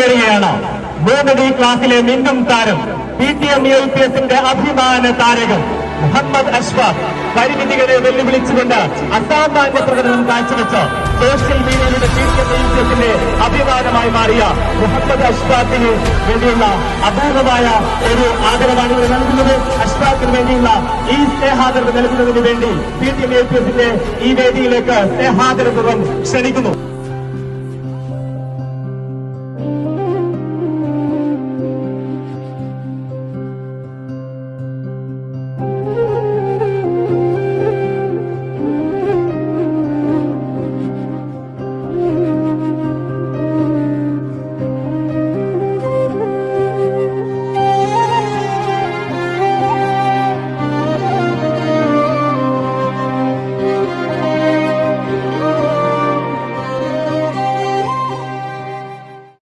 വരികയാണ്. 3D ക്ലാസ്സിലെ മിന്നും താരം PTM AIPSന്റെ അഭിമാന താരകം മുഹമ്മദ് അഷ്ഫാഖ് പരിമിതികളെ വെല്ലുവിളിച്ചുകൊണ്ട് അസാമാന്യ പ്രകടനം കാഴ്ചവെച്ച സോഷ്യൽ മീഡിയയുടെ PTM AIPSന്റെ അഭിമാനമായി മാറിയ മുഹമ്മദ് അഷ്ഫാഖിന് വേണ്ടിയുള്ള അപൂർവമായ ഒരു ആദരവാണ് ഇവിടെ നൽകുന്നത്. അഷ്ഫാഖിന് വേണ്ടിയുള്ള ഈ സ്നേഹാദരവ് നൽകുന്നതിന് വേണ്ടി PTM AIPSന്റെ ഈ വേദിയിലേക്ക് സ്നേഹാദരപൂർവ്വം ക്ഷണിക്കുന്നു.